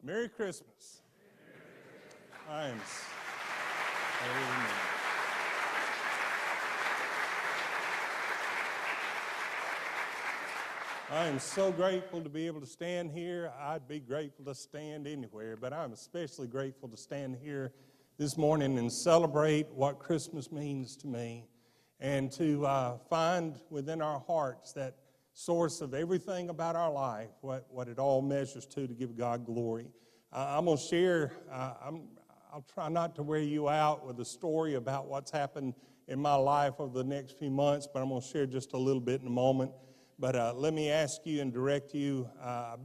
Merry Christmas. Amen. I am so grateful to be able to stand here. I'd be grateful to stand anywhere, but I'm especially grateful to stand here this morning and celebrate what Christmas means to me, and to find within our hearts that source of everything about our life, what it all measures to give God glory. I'm going to share, I'll try not to wear you out with a story about what's happened in my life over the next few months, but I'm going to share just a little bit in a moment. But let me ask you and direct you. I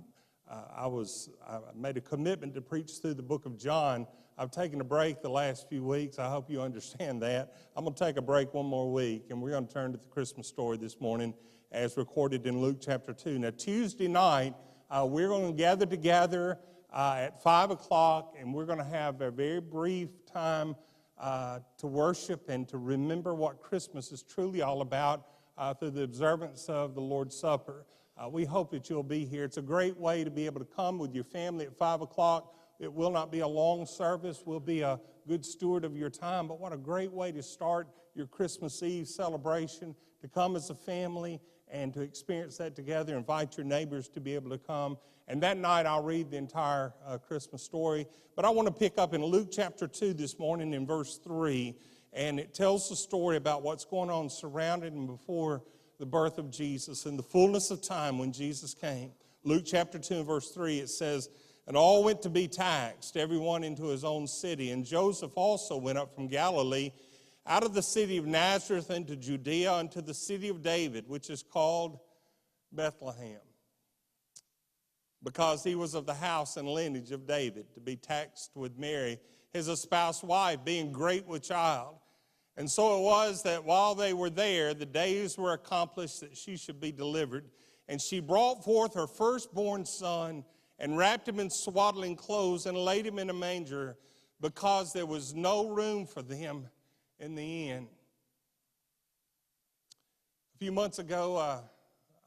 made a commitment to preach through the book of John. I've taken a break the last few weeks. I hope you understand that. I'm going to take a break one more week, and we're going to turn to the Christmas story this morning as recorded in Luke chapter 2. Now, Tuesday night, we're going to gather together at 5 o'clock, and we're going to have a very brief time to worship and to remember what Christmas is truly all about through the observance of the Lord's Supper. We hope that you'll be here. It's a great way to be able to come with your family at 5 o'clock. It will not be a long service. We'll be a good steward of your time, but what a great way to start your Christmas Eve celebration, to come as a family and to experience that together. Invite your neighbors to be able to come. And that night I'll read the entire Christmas story. But I want to pick up in Luke chapter 2 this morning in verse 3. And it tells the story about what's going on surrounding and before the birth of Jesus in the fullness of time when Jesus came. Luke chapter 2 and verse 3, it says, "And all went to be taxed, everyone into his own city. And Joseph also went up from Galilee, out of the city of Nazareth into Judea, unto the city of David, which is called Bethlehem, because he was of the house and lineage of David, to be taxed with Mary, his espoused wife, being great with child. And so it was that while they were there, the days were accomplished that she should be delivered. And she brought forth her firstborn son, and wrapped him in swaddling clothes, and laid him in a manger, because there was no room for them in the inn." A few months ago,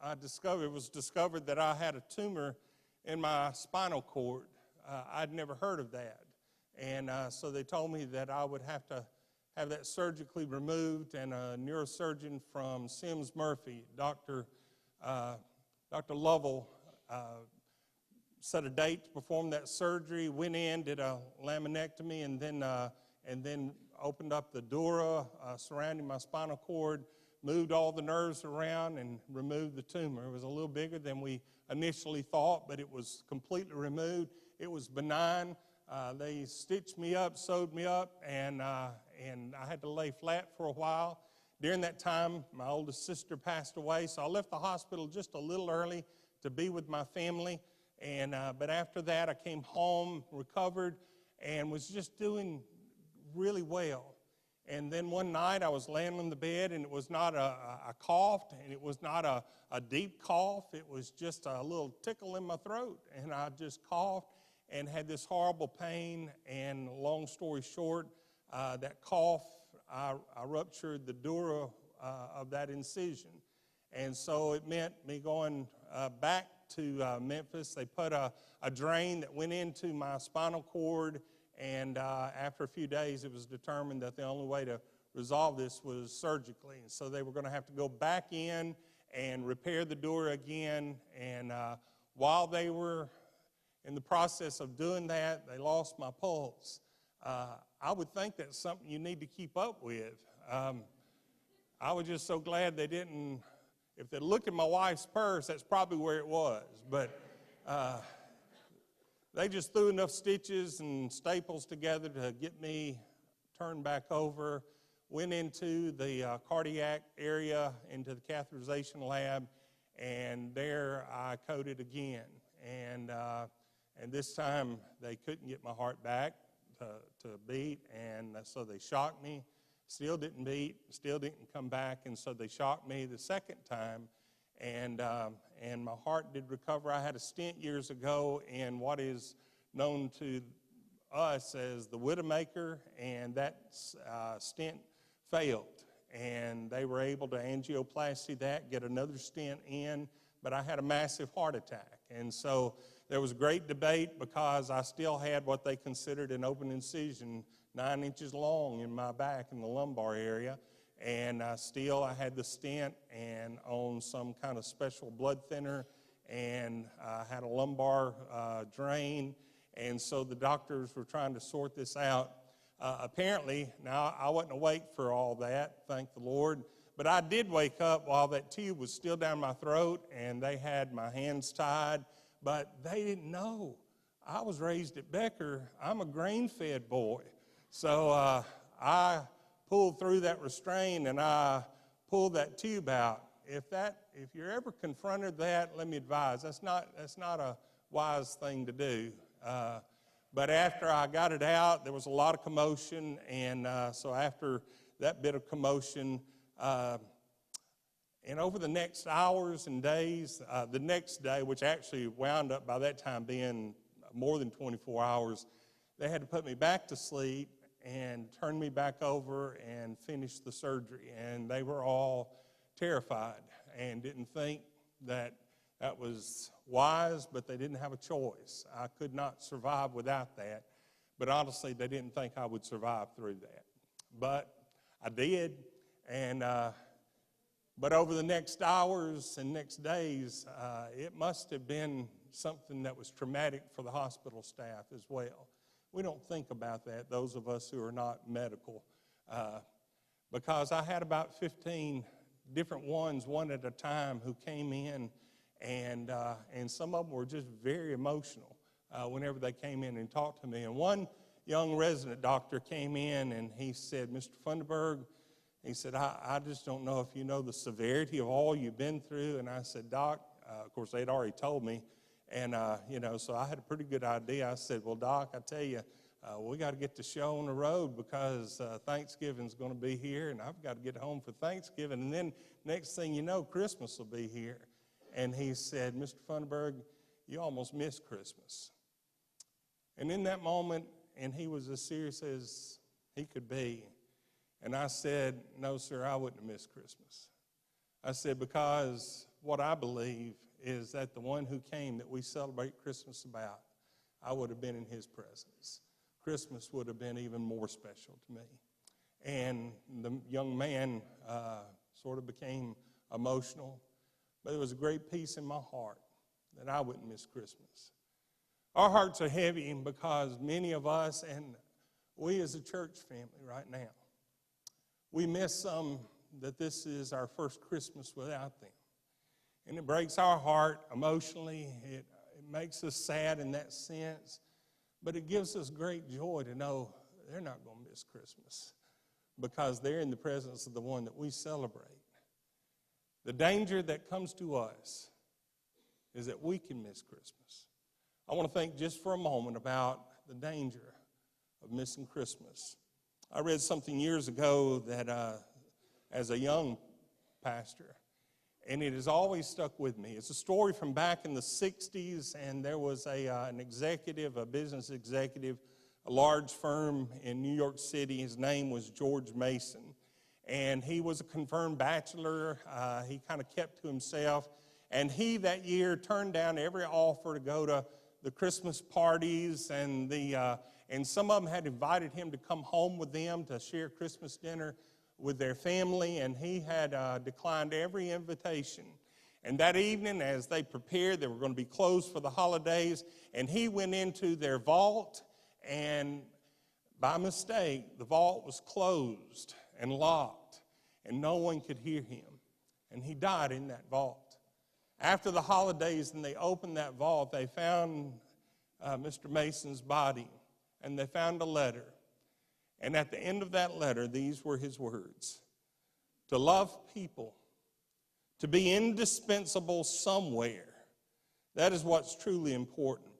it was discovered that I had a tumor in my spinal cord. I'd never heard of that. And so they told me that I would have to have that surgically removed, and a neurosurgeon from Sims Murphy, Dr. Lovell, set a date to perform that surgery, went in, did a laminectomy, and then opened up the dura surrounding my spinal cord, moved all the nerves around, and removed the tumor. It was a little bigger than we initially thought, but it was completely removed. It was benign. They stitched me up, sewed me up, and I had to lay flat for a while. During that time, my oldest sister passed away, so I left the hospital just a little early to be with my family. But after that, I came home, recovered, and was just doing really well. And then one night, I was laying on the bed, and it was not a cough, and it was not a deep cough. It was just a little tickle in my throat, and I just coughed and had this horrible pain. And long story short, that cough, I ruptured the dura of that incision. And so it meant me going back to Memphis. They put a drain that went into my spinal cord, and after a few days, it was determined that the only way to resolve this was surgically. And so they were going to have to go back in and repair the dura again. And while they were in the process of doing that, they lost my pulse. I would think that's something you need to keep up with. I was just so glad they didn't. If they looked at my wife's purse, that's probably where it was. But they just threw enough stitches and staples together to get me turned back over. Went into the cardiac area, into the catheterization lab, and there I coded again. And this time they couldn't get my heart back to beat, and so they shocked me. Still didn't beat, still didn't come back, and so they shocked me the second time, and my heart did recover. I had a stent years ago in what is known to us as the Widowmaker, and that stent failed, and they were able to angioplasty that, get another stent in. but I had a massive heart attack. And so there was great debate because I still had what they considered an open incision 9 inches long in my back in the lumbar area. And I had the stent and on some kind of special blood thinner, and I had a lumbar drain. And so the doctors were trying to sort this out. Apparently, now I wasn't awake for all that, thank the Lord, but I did wake up while that tube was still down my throat, and they had my hands tied, but they didn't know. I was raised at Becker. I'm a grain-fed boy. So I pulled through that restraint, and I pulled that tube out. If you're ever confronted that, let me advise, that's not a wise thing to do. But after I got it out, there was a lot of commotion, and so after that bit of commotion, and over the next hours and days, the next day, which actually wound up by that time being more than 24 hours, they had to put me back to sleep and turn me back over and finish the surgery. And they were all terrified and didn't think that was wise, but they didn't have a choice. I could not survive without that. But honestly, they didn't think I would survive through that. But I did. And but over the next hours and next days, it must have been something that was traumatic for the hospital staff as well. We don't think about that, those of us who are not medical, because I had about 15 different ones, one at a time, who came in, and some of them were just very emotional whenever they came in and talked to me. And one young resident doctor came in, and he said, "Mr. Funderburg," he said, I just don't know if you know the severity of all you've been through. And I said, "Doc," of course, they'd already told me, and, so I had a pretty good idea. I said, "Well, Doc, I tell you, we got to get the show on the road because Thanksgiving's going to be here, and I've got to get home for Thanksgiving. And then next thing you know, Christmas will be here." And he said, "Mr. Funderburg, you almost missed Christmas." And in that moment, and he was as serious as he could be, and I said, "No, sir, I wouldn't have missed Christmas." I said, because what I believe is that the one who came that we celebrate Christmas about, I would have been in his presence. Christmas would have been even more special to me. And the young man sort of became emotional, but there was a great peace in my heart that I wouldn't miss Christmas. Our hearts are heavy because many of us, and we as a church family right now, we miss some that this is our first Christmas without them. And it breaks our heart emotionally. It makes us sad in that sense. But it gives us great joy to know they're not going to miss Christmas because they're in the presence of the one that we celebrate. The danger that comes to us is that we can miss Christmas. I want to think just for a moment about the danger of missing Christmas. I read something years ago that as a young pastor, and it has always stuck with me. It's a story from back in the 60s, and there was an executive, a business executive, a large firm in New York City. His name was George Mason, and he was a confirmed bachelor. He kind of kept to himself, and he that year turned down every offer to go to the Christmas parties, and some of them had invited him to come home with them to share Christmas dinner with their family, and he had declined every invitation. And that evening, as they prepared, they were going to be closed for the holidays, and he went into their vault, and by mistake, the vault was closed and locked, and no one could hear him, and he died in that vault. After the holidays, and they opened that vault, they found Mr. Mason's body, and they found a letter. And at the end of that letter, these were his words: "To love people, to be indispensable somewhere, that is what's truly important.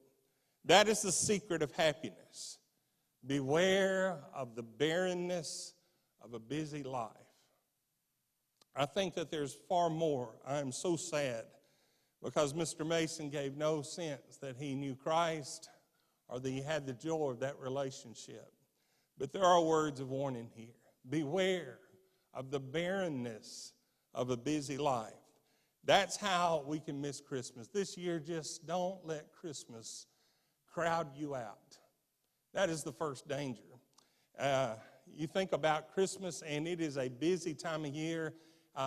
That is the secret of happiness. Beware of the barrenness of a busy life." I think that there's far more. I am so sad because Mr. Mason gave no sense that he knew Christ or that he had the joy of that relationship. But there are words of warning here. Beware of the barrenness of a busy life. That's how we can miss Christmas. This year, just don't let Christmas crowd you out. That is the first danger. You think about Christmas, and it is a busy time of year.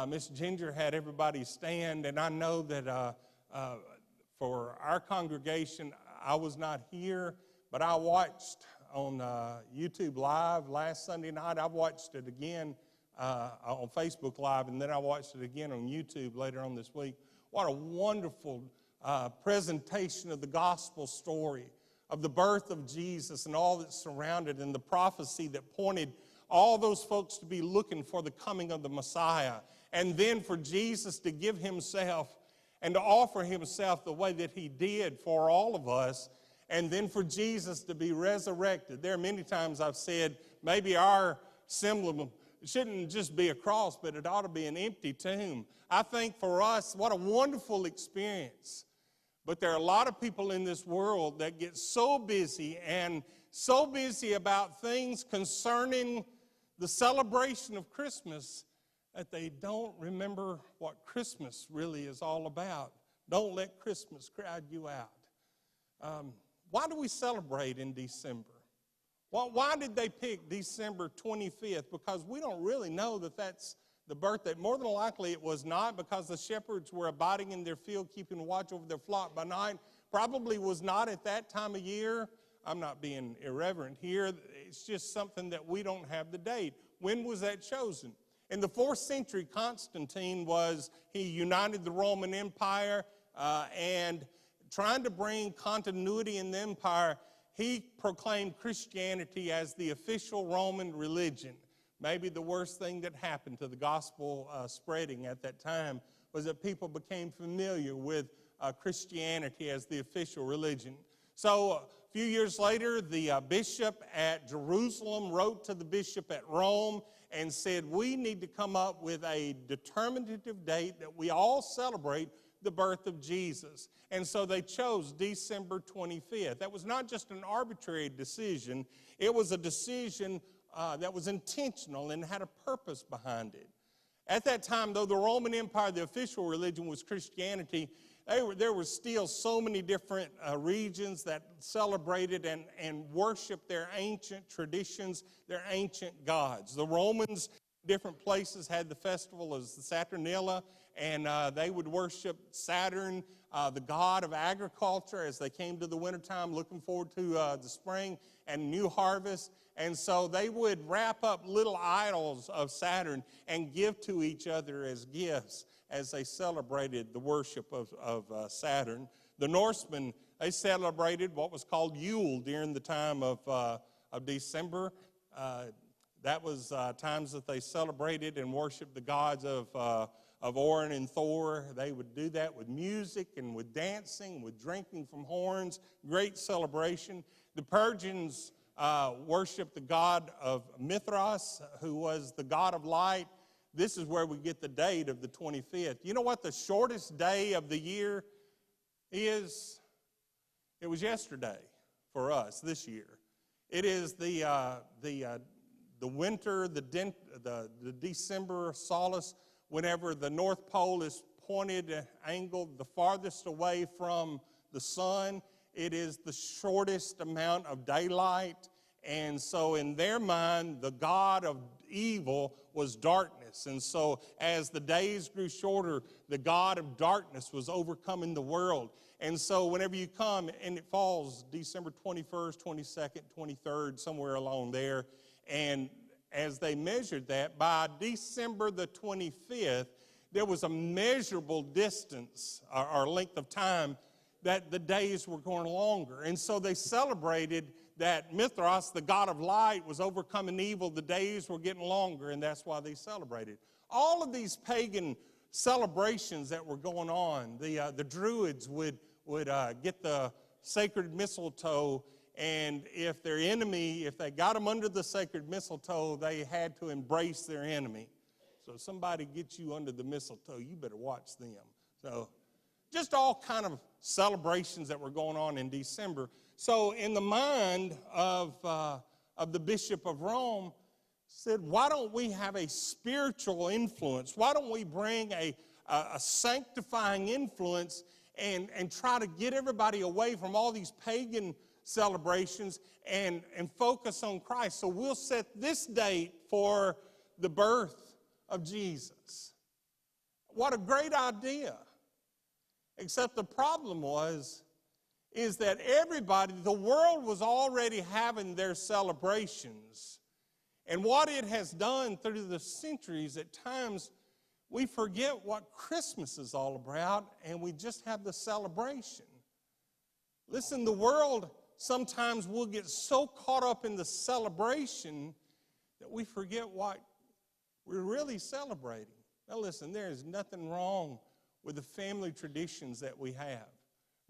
Miss Ginger had everybody stand, and I know that for our congregation, I was not here, but I watched on YouTube Live last Sunday night. I watched it again on Facebook Live, and then I watched it again on YouTube later on this week. What a wonderful presentation of the gospel story of the birth of Jesus and all that surrounded, and the prophecy that pointed all those folks to be looking for the coming of the Messiah, and then for Jesus to give himself and to offer himself the way that he did for all of us, and then for Jesus to be resurrected. There are many times I've said maybe our symbol shouldn't just be a cross, but it ought to be an empty tomb. I think for us, what a wonderful experience. But there are a lot of people in this world that get so busy and so busy about things concerning the celebration of Christmas that they don't remember what Christmas really is all about. Don't let Christmas crowd you out. Why do we celebrate in December? Why did they pick December 25th? Because we don't really know that that's the birthday. More than likely it was not, because the shepherds were abiding in their field, keeping watch over their flock by night. Probably was not at that time of year. I'm not being irreverent here. It's just something that we don't have the date. When was that chosen? In the 4th century, Constantine he united the Roman Empire, and trying to bring continuity in the empire, he proclaimed Christianity as the official Roman religion. Maybe the worst thing that happened to the gospel spreading at that time was that people became familiar with Christianity as the official religion. So a few years later, the bishop at Jerusalem wrote to the bishop at Rome and said, we need to come up with a determinative date that we all celebrate the birth of Jesus. And so they chose December 25th. That was not just an arbitrary decision. It was a decision that was intentional and had a purpose behind it. At that time, though the Roman Empire, the official religion was Christianity, there were still so many different regions that celebrated and worshiped their ancient traditions, their ancient gods. The Romans, different places, had the festival of the Saturnalia, and they would worship Saturn, the god of agriculture, as they came to the wintertime, looking forward to the spring and new harvest. And so they would wrap up little idols of Saturn and give to each other as gifts as they celebrated the worship of Saturn. The Norsemen, they celebrated what was called Yule during the time of December. That was times that they celebrated and worshiped the gods of Orin and Thor. They would do that with music and with dancing, with drinking from horns, great celebration. The Persians worshiped the god of Mithras, who was the god of light. This is where we get the date of the 25th. You know what the shortest day of the year is? It was yesterday for us this year. It is the winter, the December solace, whenever the North Pole is pointed, angled the farthest away from the sun. It is the shortest amount of daylight. And so in their mind, the god of evil was darkness. And so as the days grew shorter, the god of darkness was overcoming the world. And so whenever you come, and it falls December 21st, 22nd, 23rd, somewhere along there, and as they measured that, by December the 25th, there was a measurable distance or length of time that the days were going longer. And so they celebrated that Mithras, the god of light, was overcoming evil. The days were getting longer, and that's why they celebrated. All of these pagan celebrations that were going on, the Druids would get the sacred mistletoe, and if their enemy, if they got them under the sacred mistletoe, they had to embrace their enemy. So if somebody gets you under the mistletoe, you better watch them. So just all kind of celebrations that were going on in December. So in the mind of the Bishop of Rome, said, why don't we have a spiritual influence? Why don't we bring a a sanctifying influence and try to get everybody away from all these pagan celebrations and focus on Christ. So we'll set this date for the birth of Jesus. What a great idea. Except the problem is that everybody, the world was already having their celebrations. And what it has done through the centuries, at times, we forget what Christmas is all about, and we just have the celebration. Listen, the world, sometimes will get so caught up in the celebration that we forget what we're really celebrating. Now listen, there is nothing wrong with the family traditions that we have.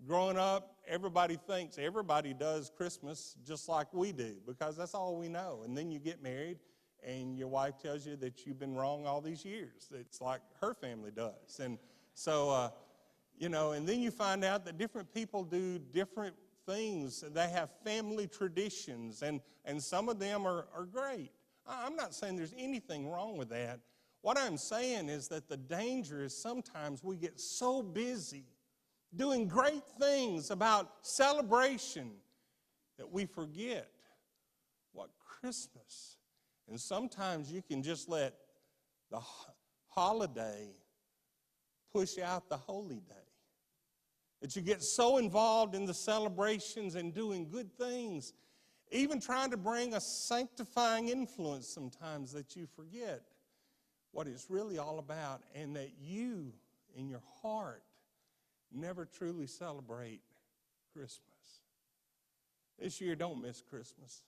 Growing up, everybody thinks everybody does Christmas just like we do because that's all we know. And then you get married and your wife tells you that you've been wrong all these years. It's like her family does. And so, and then you find out that different people do different things. They have family traditions, and some of them are great. I'm not saying there's anything wrong with that. What I'm saying is that the danger is sometimes we get so busy doing great things about celebration that we forget what Christmas. And sometimes you can just let the holiday push out the holy day. That you get so involved in the celebrations and doing good things, even trying to bring a sanctifying influence sometimes, that you forget what it's really all about, and that you, in your heart, never truly celebrate Christmas. This year, don't miss Christmas.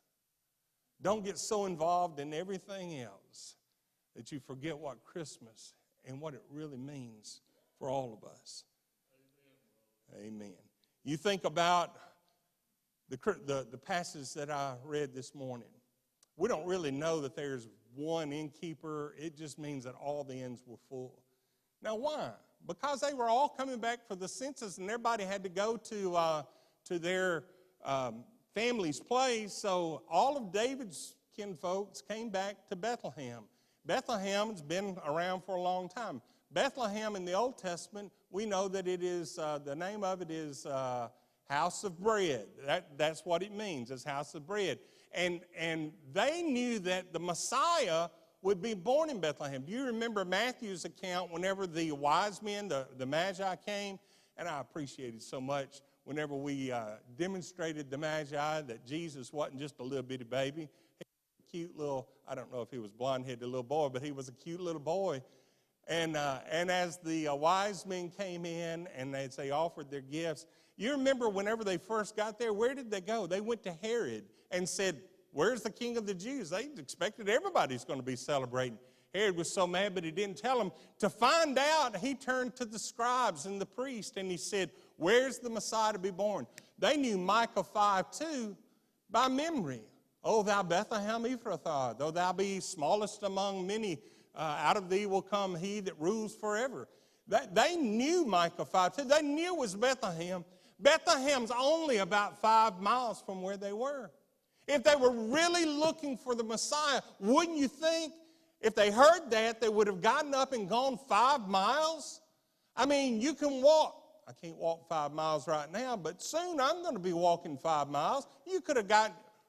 Don't get so involved in everything else that you forget what Christmas and what it really means for all of us. Amen. You think about the passage that I read this morning. We don't really know that there's one innkeeper. It just means that all the inns were full. Now, why? Because they were all coming back for the census, and everybody had to go to their family's place. So all of David's kinfolks came back to Bethlehem. Bethlehem's been around for a long time. Bethlehem in the Old Testament, we know that it is, the name of it is House of Bread. That's what it means, is House of Bread. And they knew that the Messiah would be born in Bethlehem. Do you remember Matthew's account whenever the wise men, the Magi came? And I appreciated so much whenever we demonstrated the Magi that Jesus wasn't just a little bitty baby. He was a cute little, I don't know if he was blonde-headed little boy, but he was a cute little boy. And as the wise men came in and they offered their gifts, you remember whenever they first got there, where did they go? They went to Herod and said, "Where's the King of the Jews?" They expected everybody's going to be celebrating. Herod was so mad, but he didn't tell them. To find out, he turned to the scribes and the priest, and he said, "Where's the Messiah to be born?" They knew Micah 5:2 by memory. "O thou Bethlehem Ephrathah, though thou be smallest among many, out of thee will come he that rules forever." They knew Micah 5:2. They knew it was Bethlehem. Bethlehem's only about 5 miles from where they were. If they were really looking for the Messiah, wouldn't you think if they heard that, they would have gotten up and gone 5 miles? I mean, you can walk. I can't walk 5 miles right now, but soon I'm going to be walking 5 miles. You could have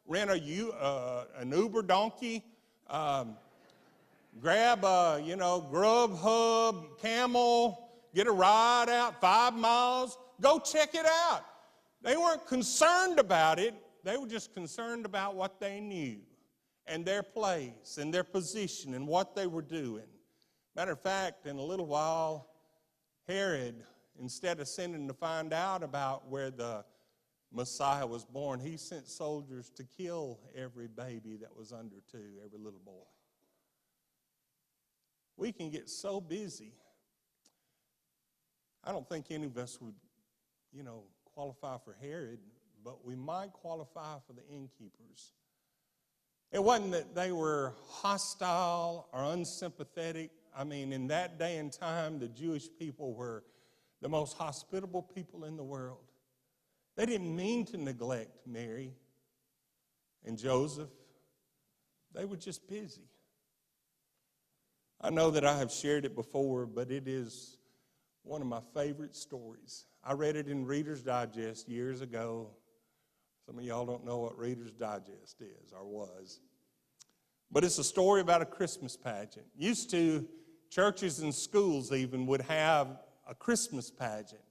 rent an Uber donkey, grab a, Grubhub, Camel, get a ride out 5 miles, go check it out. They weren't concerned about it. They were just concerned about what they knew and their place and their position and what they were doing. Matter of fact, in a little while, Herod, instead of sending to find out about where the Messiah was born, he sent soldiers to kill every baby that was under 2, every little boy. We can get so busy. I don't think any of us would, qualify for Herod, but we might qualify for the innkeepers. It wasn't that they were hostile or unsympathetic. I mean, in that day and time, the Jewish people were the most hospitable people in the world. They didn't mean to neglect Mary and Joseph. They were just busy. I know that I have shared it before, but it is one of my favorite stories. I read it in Reader's Digest years ago. Some of y'all don't know what Reader's Digest is or was. But it's a story about a Christmas pageant. Used to, churches and schools even would have a Christmas pageant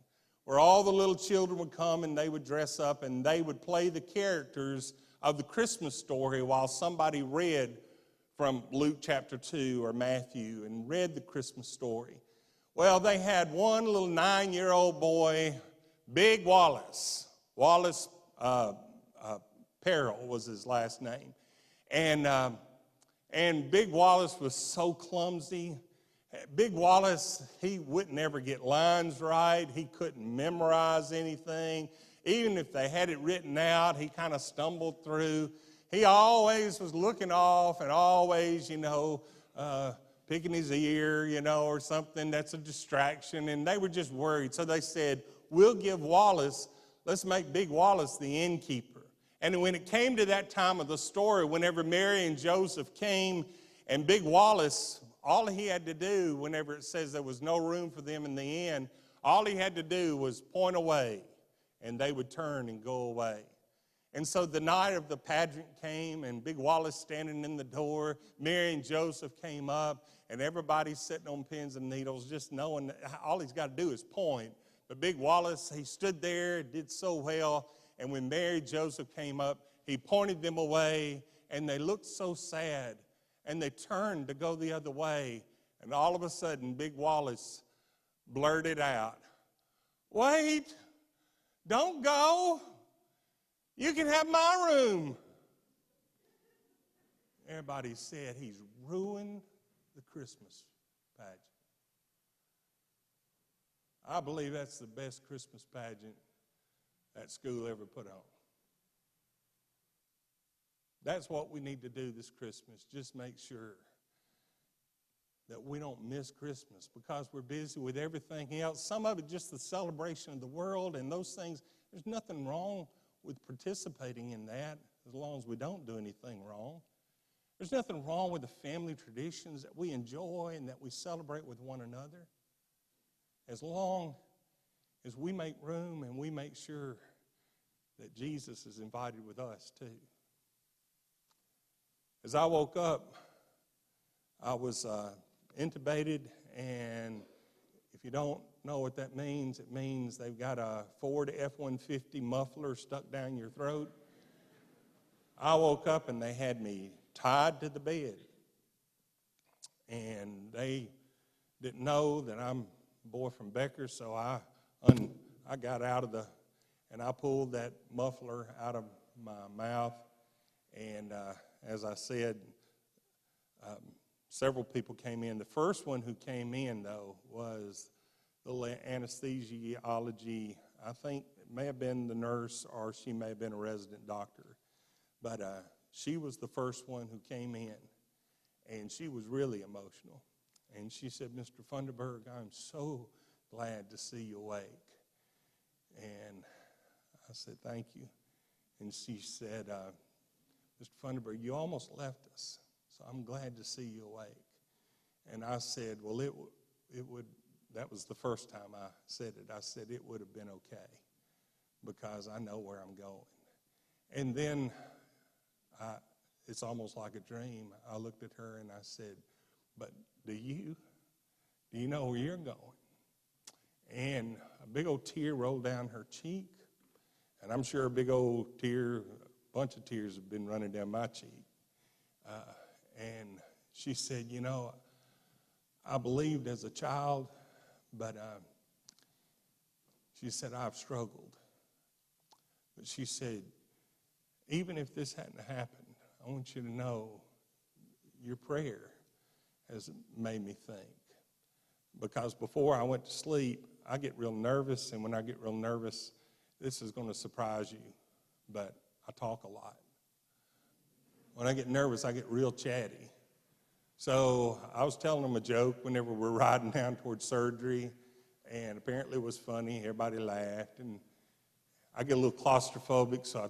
where all the little children would come and they would dress up and they would play the characters of the Christmas story while somebody read from Luke chapter 2 or Matthew and read the Christmas story. Well, they had one little 9-year-old boy, Big Wallace. Wallace Peril was his last name. And Big Wallace was so clumsy. Big Wallace, he wouldn't ever get lines right. He couldn't memorize anything. Even if they had it written out, he kind of stumbled through. He always was looking off and always, picking his ear, or something that's a distraction. And they were just worried. So they said, we'll give Wallace, let's make Big Wallace the innkeeper. And when it came to that time of the story, whenever Mary and Joseph came and Big Wallace, all he had to do, whenever it says there was no room for them in the inn, all he had to do was point away, and they would turn and go away. And so the night of the pageant came, and Big Wallace standing in the door, Mary and Joseph came up, and everybody's sitting on pins and needles, just knowing that all he's got to do is point. But Big Wallace, he stood there, did so well, and when Mary and Joseph came up, he pointed them away, and they looked so sad. And they turned to go the other way. And all of a sudden, Big Wallace blurted out, "Wait, don't go. You can have my room." Everybody said he's ruined the Christmas pageant. I believe that's the best Christmas pageant that school ever put on. That's what we need to do this Christmas. Just make sure that we don't miss Christmas because we're busy with everything else. Some of it just the celebration of the world and those things. There's nothing wrong with participating in that as long as we don't do anything wrong. There's nothing wrong with the family traditions that we enjoy and that we celebrate with one another. As long as we make room and we make sure that Jesus is invited with us too. As I woke up, I was intubated, and if you don't know what that means, it means they've got a Ford F-150 muffler stuck down your throat. I woke up, and they had me tied to the bed, and they didn't know that I'm a boy from Becker, so I got out of and I pulled that muffler out of my mouth, and as I said, several people came in. The first one who came in, though, was the anesthesiology. I think it may have been the nurse or she may have been a resident doctor. But she was the first one who came in, and she was really emotional. And she said, "Mr. Funderburg, I'm so glad to see you awake." And I said, "Thank you." And she said, "Mr. Funderburg, you almost left us, so I'm glad to see you awake." And I said, well, that was the first time I said it. I said it would have been okay because I know where I'm going. And then it's almost like a dream. I looked at her and I said, "But do you know where you're going?" And a big old tear rolled down her cheek, and I'm sure a big old bunch of tears have been running down my cheek. And she said, "I believed as a child, but she said, I've struggled." But she said, "Even if this hadn't happened, I want you to know your prayer has made me think." Because before I went to sleep, I get real nervous, and when I get real nervous, this is going to surprise you, but I talk a lot. When I get nervous, I get real chatty. So I was telling them a joke whenever we're riding down towards surgery, and apparently it was funny. Everybody laughed, and I get a little claustrophobic, so I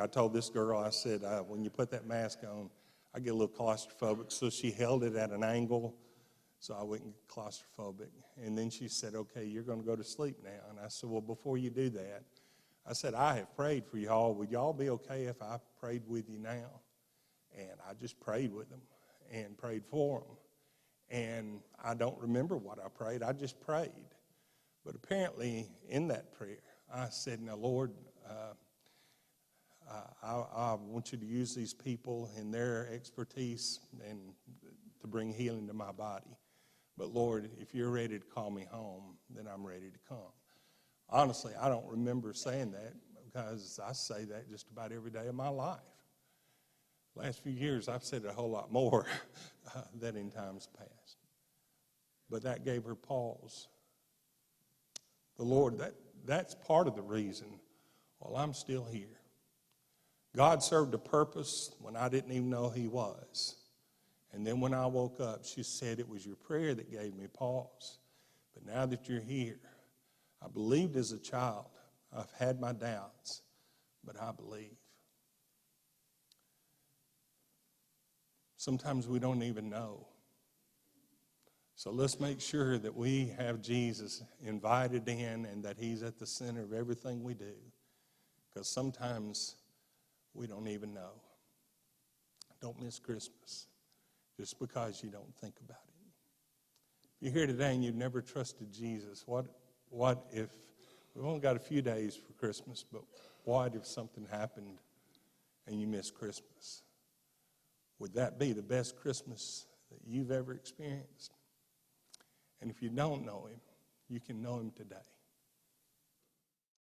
told this girl, I said, when you put that mask on, I get a little claustrophobic. So she held it at an angle so I wouldn't get claustrophobic. And then she said, okay, you're going to go to sleep now. And I said, well, before you do that, I said, I have prayed for y'all. Would y'all be okay if I prayed with you now? And I just prayed with them and prayed for them. And I don't remember what I prayed. I just prayed. But apparently in that prayer, I said, now, Lord, I want you to use these people and their expertise and to bring healing to my body. But, Lord, if you're ready to call me home, then I'm ready to come. Honestly, I don't remember saying that because I say that just about every day of my life. Last few years, I've said it a whole lot more than in times past. But that gave her pause. The Lord, that's part of the reason why I'm still here. God served a purpose when I didn't even know he was. And then when I woke up, she said it was your prayer that gave me pause. But now that you're here, I believed as a child. I've had my doubts, but I believe. Sometimes we don't even know. So let's make sure that we have Jesus invited in and that he's at the center of everything we do. Because sometimes we don't even know. Don't miss Christmas just because you don't think about it. If you're here today and you've never trusted Jesus, what if, we've only got a few days for Christmas, but what if something happened and you missed Christmas? Would that be the best Christmas that you've ever experienced? And if you don't know him, you can know him today.